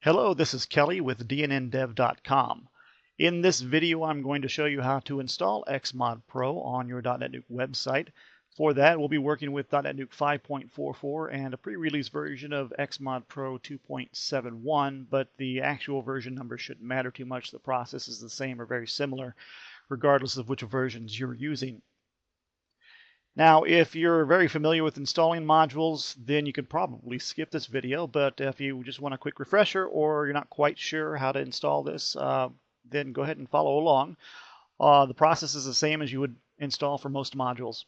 Hello, this is Kelly with DNNDev.com. In this video, I'm going to show you how to install XMod Pro on your .NET Nuke website. For that, we'll be working with .NET Nuke 5.44 and a pre-release version of XMod Pro 2.71, but the actual version number shouldn't matter too much. The process is the same or very similar, regardless of which versions you're using. Now, if you're very familiar with installing modules, then you could probably skip this video, but if you just want a quick refresher or you're not quite sure how to install this, then go ahead and follow along. The process is the same as you would install for most modules.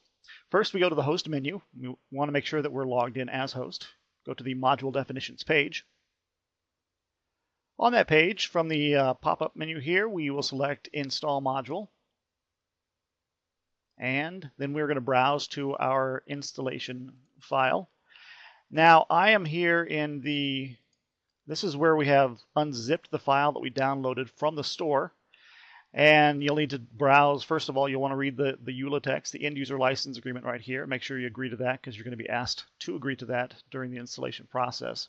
First, we go to the host menu. We want to make sure that we're logged in as host. Go to the module definitions page. On that page, from the pop-up menu here, we will select Install Module. And then we're going to browse to our installation file. Now, I am here in this is where we have unzipped the file that we downloaded from the store. And you'll need to browse. First of all, you'll want to read the EULA text, the end user license agreement right here. Make sure you agree to that because you're going to be asked to agree to that during the installation process.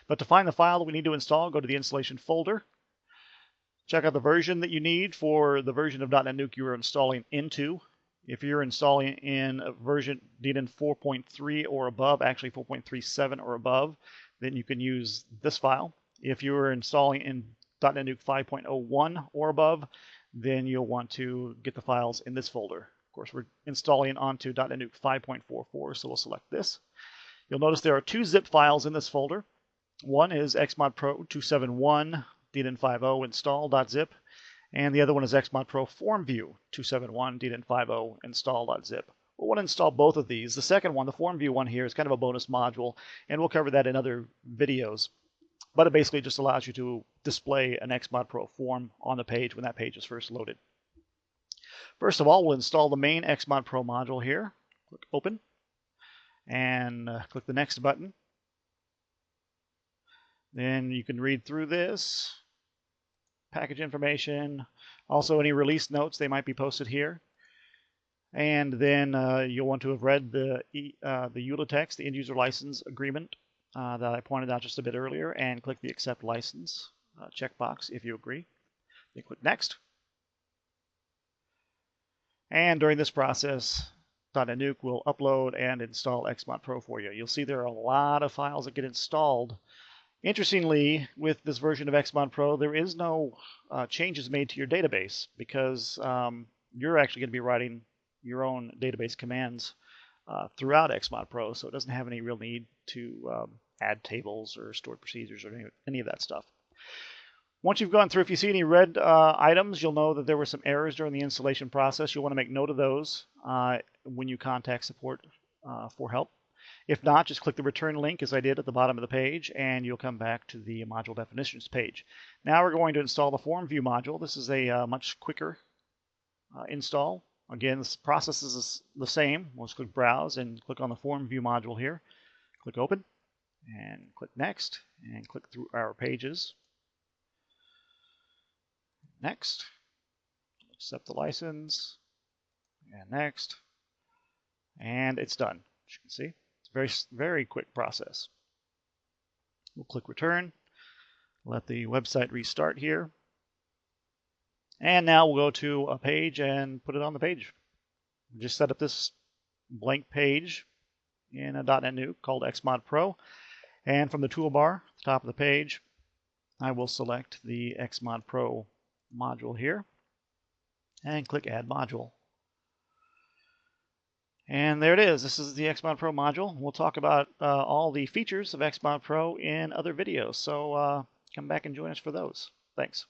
But to find the file that we need to install, go to the installation folder. Check out the version that you need for the version of .NET Nuke you are installing into. If you're installing in a version DNN 4.3 or above, actually 4.37 or above, then you can use this file. If you're installing in .NET Nuke 5.01 or above, then you'll want to get the files in this folder. Of course, we're installing onto .NET Nuke 5.44, so we'll select this. You'll notice there are two zip files in this folder. One is XMod Pro 271 DNN50 install.zip. And the other one is XMod Pro Form View 271 DNN50 install.zip. We'll want to install both of these. The second one, the Form View one here, is kind of a bonus module, and we'll cover that in other videos. But it basically just allows you to display an XMod Pro form on the page when that page is first loaded. First of all, we'll install the main XMod Pro module here. Click Open, and click the Next button. Then you can read through this. Package information, also any release notes, they might be posted here. And then you'll want to have read the EULA text, the end user license agreement that I pointed out just a bit earlier, and click the accept license checkbox if you agree. Then click next. And during this process, .NET Nuke will upload and install XMod Pro for you. You'll see there are a lot of files that get installed. Interestingly, with this version of XMod Pro, there is no changes made to your database because you're actually going to be writing your own database commands throughout XMod Pro, so it doesn't have any real need to add tables or stored procedures or any of that stuff. Once you've gone through, if you see any red items, you'll know that there were some errors during the installation process. You'll want to make note of those when you contact support for help. If not, just click the return link as I did at the bottom of the page, and you'll come back to the module definitions page. Now we're going to install the Form View module. This is a much quicker install. Again, this process is the same. We'll just click Browse and click on the Form View module here. Click Open, and click Next, and click through our pages. Next. Accept the license, and Next. And it's done, as you can see. Very, very quick process. We'll click return, let the website restart here. And now we'll go to a page and put it on the page. Just set up this blank page in a .NET Nuke called XMod Pro. And from the toolbar, at the top of the page, I will select the XMod Pro module here and click Add Module. And there it is. This is the XMod Pro module. We'll talk about all the features of XMod Pro in other videos. So come back and join us for those. Thanks.